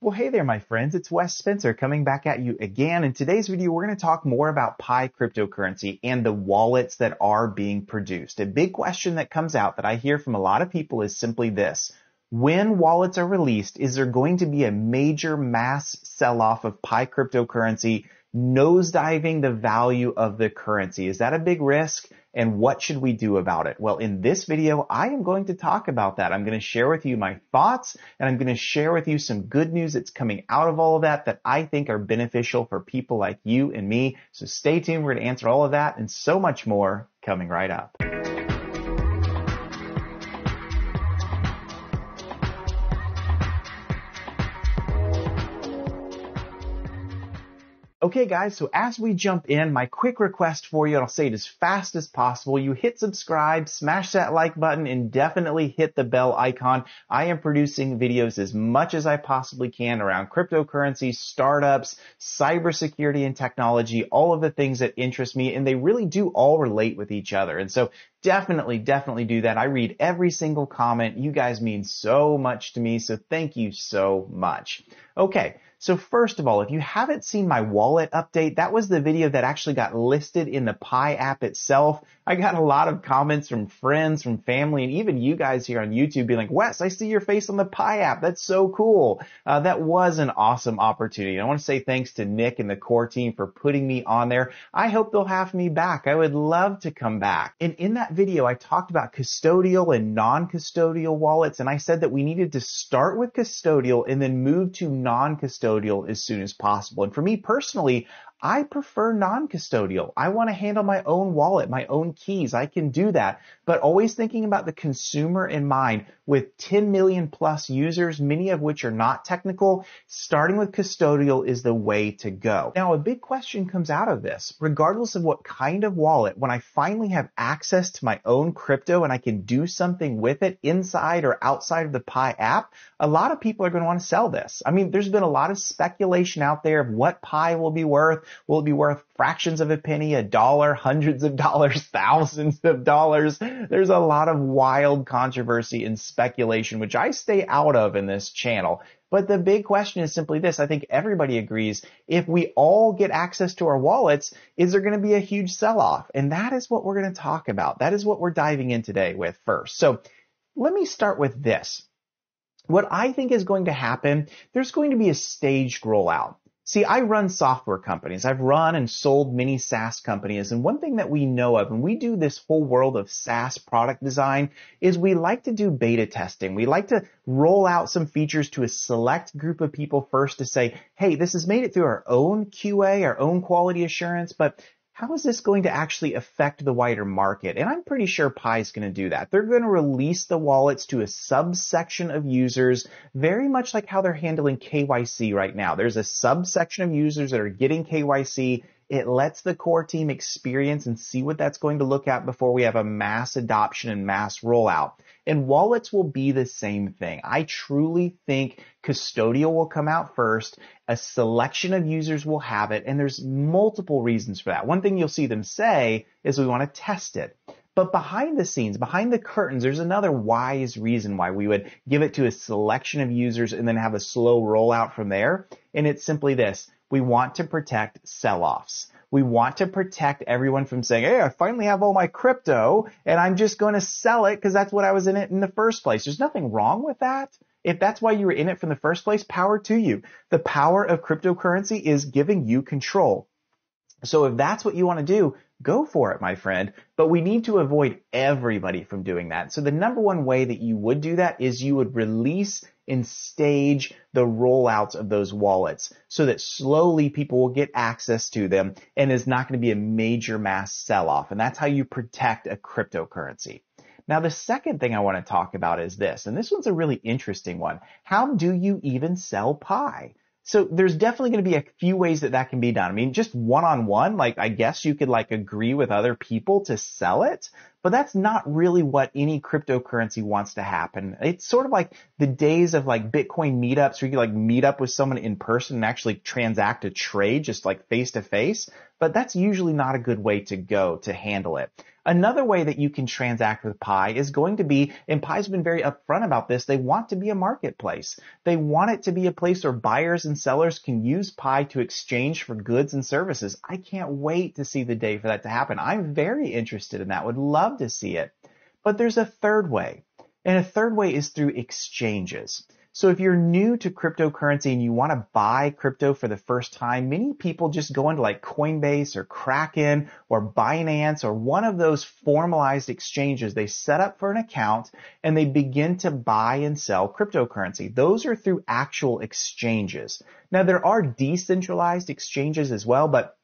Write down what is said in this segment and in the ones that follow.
Well, hey there, my friends. It's Wes Spencer coming back at you again. In today's video, we're going to talk more about Pi cryptocurrency and the wallets that are being produced. A big question that comes out that I hear from a lot of people is simply this. When wallets are released, is there going to be a major mass sell-off of Pi cryptocurrency, nosediving the value of the currency? Is that a big risk? And what should we do about it? Well, in this video, I am going to talk about that. I'm going to share with you my thoughts, and I'm going to share with you some good news that's coming out of all of that I think are beneficial for people like you and me. So stay tuned. We're going to answer all of that and so much more coming right up. Okay guys, so as we jump in, my quick request for you, and I'll say it as fast as possible, you hit subscribe, smash that like button, and definitely hit the bell icon. I am producing videos as much as I possibly can around cryptocurrency, startups, cybersecurity and technology, all of the things that interest me, and they really do all relate with each other. And so definitely do that. I read every single comment. You guys mean so much to me, so thank you so much. Okay. So first of all, if you haven't seen my wallet update, that was the video that actually got listed in the Pi app itself. I got a lot of comments from friends, from family, and even you guys here on YouTube being like, Wes, I see your face on the Pi app. That's so cool. That was an awesome opportunity. I want to say thanks to Nick and the core team for putting me on there. I hope they'll have me back. I would love to come back. And in that video, I talked about custodial and non-custodial wallets, and I said that we needed to start with custodial and then move to non-custodial as soon as possible. And for me personally, I prefer non-custodial. I want to handle my own wallet, my own keys. I can do that, but always thinking about the consumer in mind. With 10 million plus users, many of which are not technical, starting with custodial is the way to go. Now, a big question comes out of this. Regardless of what kind of wallet, when I finally have access to my own crypto and I can do something with it inside or outside of the Pi app, a lot of people are going to want to sell this. I mean, there's been a lot of speculation out there of what Pi will be worth. Will it be worth fractions of a penny, $1, hundreds of dollars, thousands of dollars? There's a lot of wild controversy and speculation, which I stay out of in this channel. But the big question is simply this. I think everybody agrees. If we all get access to our wallets, is there going to be a huge sell-off? And that is what we're going to talk about. That is what we're diving in today with first. So let me start with this. What I think is going to happen, there's going to be a staged rollout. See, I run software companies. I've run and sold many SaaS companies. And one thing that we know of, and we do this whole world of SaaS product design, is we like to do beta testing. We like to roll out some features to a select group of people first to say, hey, this has made it through our own QA, our own quality assurance, but how is this going to actually affect the wider market? And I'm pretty sure Pi is going to do that. They're going to release the wallets to a subsection of users, very much like how they're handling KYC right now. There's a subsection of users that are getting KYC. It lets the core team experience and see what that's going to look at before we have a mass adoption and mass rollout. And wallets will be the same thing. I truly think custodial will come out first. A selection of users will have it, and there's multiple reasons for that. One thing you'll see them say is we want to test it. But behind the scenes, behind the curtains, there's another wise reason why we would give it to a selection of users and then have a slow rollout from there. And it's simply this. We want to protect sell-offs. We want to protect everyone from saying, hey, I finally have all my crypto and I'm just going to sell it because that's what I was in it in the first place. There's nothing wrong with that. If that's why you were in it from the first place, power to you. The power of cryptocurrency is giving you control. So if that's what you want to do, go for it, my friend. But we need to avoid everybody from doing that. So the number one way that you would do that is you would release and stage the rollouts of those wallets so that slowly people will get access to them and it's not going to be a major mass sell-off. And that's how you protect a cryptocurrency. Now, the second thing I want to talk about is this, and this one's a really interesting one. How do you even sell Pi? So there's definitely going to be a few ways that can be done. I mean, just one-on-one, like I guess you could like agree with other people to sell it. But that's not really what any cryptocurrency wants to happen. It's sort of like the days of like Bitcoin meetups where you like meet up with someone in person and actually transact a trade just like face to face. But that's usually not a good way to go to handle it. Another way that you can transact with Pi is going to be, and Pi's been very upfront about this, they want to be a marketplace. They want it to be a place where buyers and sellers can use Pi to exchange for goods and services. I can't wait to see the day for that to happen. I'm very interested in that, would love to see it. But there's a third way, and a third way is through exchanges. So if you're new to cryptocurrency and you want to buy crypto for the first time, many people just go into like Coinbase or Kraken or Binance or one of those formalized exchanges. They set up for an account and they begin to buy and sell cryptocurrency. Those are through actual exchanges. Now there are decentralized exchanges as well, but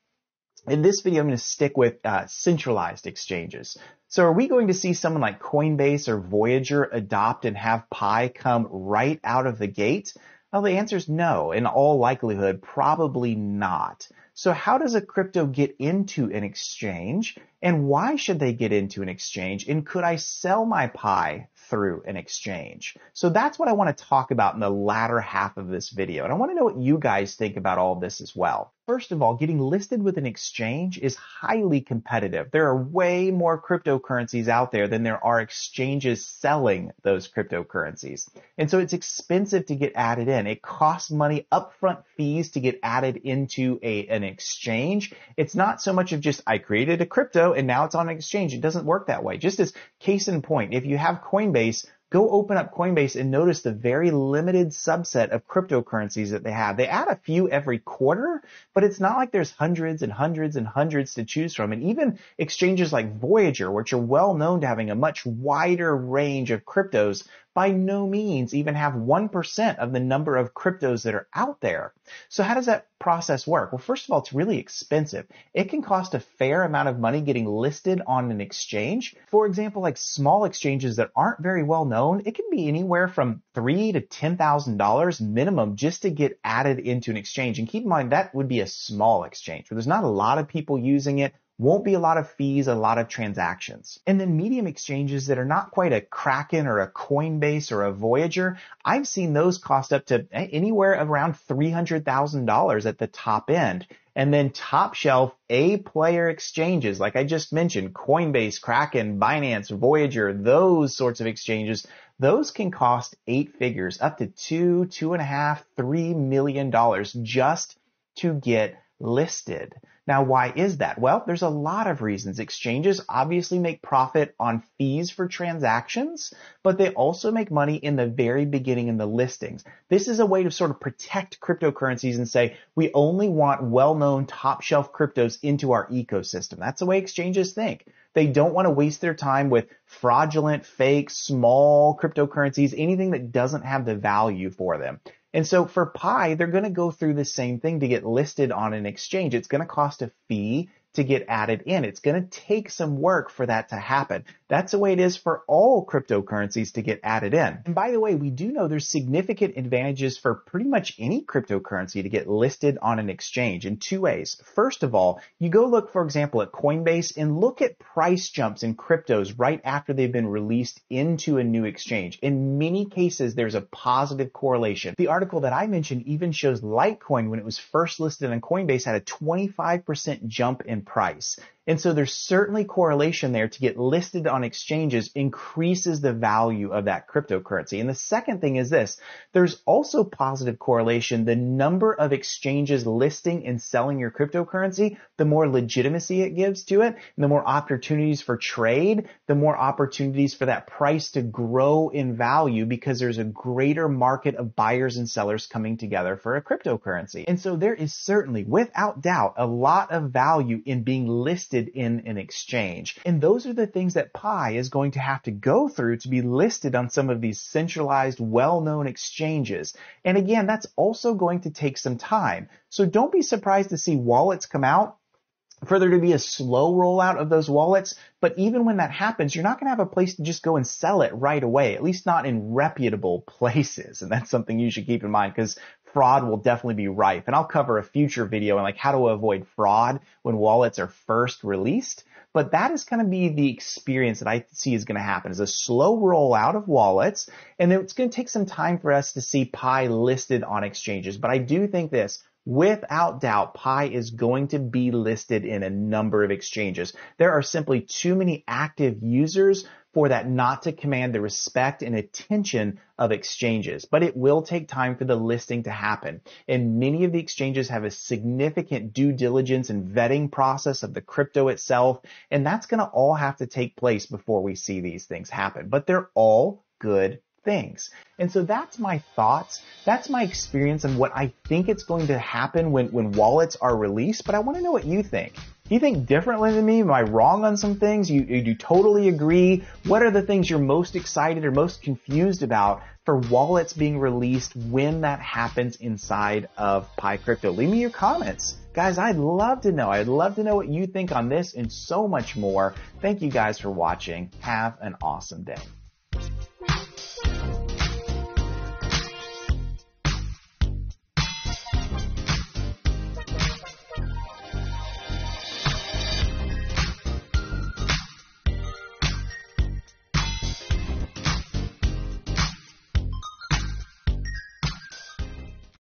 in this video, I'm going to stick with centralized exchanges. So are we going to see someone like Coinbase or Voyager adopt and have Pi come right out of the gate? Well, the answer is no. In all likelihood, probably not. So how does a crypto get into an exchange? And why should they get into an exchange? And could I sell my Pi through an exchange? So that's what I want to talk about in the latter half of this video. And I want to know what you guys think about all of this as well. First of all, getting listed with an exchange is highly competitive. There are way more cryptocurrencies out there than there are exchanges selling those cryptocurrencies. And so it's expensive to get added in. It costs money, upfront fees to get added into an exchange. It's not so much of just, I created a crypto and now it's on an exchange. It doesn't work that way. Just as case in point, if you have Coinbase, go open up Coinbase and notice the very limited subset of cryptocurrencies that they have. They add a few every quarter, but it's not like there's hundreds and hundreds and hundreds to choose from. And even exchanges like Voyager, which are well known to having a much wider range of cryptos, by no means even have 1% of the number of cryptos that are out there. So how does that process work? Well, first of all, it's really expensive. It can cost a fair amount of money getting listed on an exchange. For example, like small exchanges that aren't very well known, it can be anywhere from $3,000 to $10,000 minimum just to get added into an exchange. And keep in mind, that would be a small exchange where there's not a lot of people using it. Won't be a lot of fees, a lot of transactions. And then medium exchanges that are not quite a Kraken or a Coinbase or a Voyager, I've seen those cost up to anywhere around $300,000 at the top end. And then top shelf A-player exchanges, like I just mentioned, Coinbase, Kraken, Binance, Voyager, those sorts of exchanges, those can cost 8 figures, up to $2.5, $3 million just to get listed. Now, why is that? Well, there's a lot of reasons. Exchanges obviously make profit on fees for transactions, but they also make money in the very beginning in the listings. This is a way to sort of protect cryptocurrencies and say, we only want well-known top-shelf cryptos into our ecosystem. That's the way exchanges think. They don't want to waste their time with fraudulent, fake, small cryptocurrencies, anything that doesn't have the value for them. And so for Pi, they're going to go through the same thing to get listed on an exchange. It's going to cost a fee to get added in. It's going to take some work for that to happen. That's the way it is for all cryptocurrencies to get added in. And by the way, we do know there's significant advantages for pretty much any cryptocurrency to get listed on an exchange in 2 ways. First of all, you go look, for example, at Coinbase and look at price jumps in cryptos right after they've been released into a new exchange. In many cases, there's a positive correlation. The article that I mentioned even shows Litecoin, when it was first listed on Coinbase, had a 25% jump in price. And so there's certainly correlation there. To get listed on exchanges increases the value of that cryptocurrency. And the second thing is this, there's also positive correlation. The number of exchanges listing and selling your cryptocurrency, the more legitimacy it gives to it, and the more opportunities for trade, the more opportunities for that price to grow in value because there's a greater market of buyers and sellers coming together for a cryptocurrency. And so there is certainly, without doubt, a lot of value in being listed in an exchange. And those are the things that Pi is going to have to go through to be listed on some of these centralized, well-known exchanges. And again, that's also going to take some time. So don't be surprised to see wallets come out, for there to be a slow rollout of those wallets. But even when that happens, you're not going to have a place to just go and sell it right away, at least not in reputable places. And that's something you should keep in mind because fraud will definitely be rife. And I'll cover a future video on like how to avoid fraud when wallets are first released. But that is going to be the experience that I see is going to happen, is a slow rollout of wallets. And then it's going to take some time for us to see Pi listed on exchanges. But I do think this, without doubt, Pi is going to be listed in a number of exchanges. There are simply too many active users for that not to command the respect and attention of exchanges. But it will take time for the listing to happen. And many of the exchanges have a significant due diligence and vetting process of the crypto itself. And that's going to all have to take place before we see these things happen. But they're all good things. And so that's my thoughts. That's my experience and what I think it's going to happen when wallets are released. But I want to know what you think. Do you think differently than me? Am I wrong on some things? You totally agree? What are the things you're most excited or most confused about for wallets being released when that happens inside of Pi Crypto? Leave me your comments. Guys, I'd love to know. I'd love to know what you think on this and so much more. Thank you guys for watching. Have an awesome day.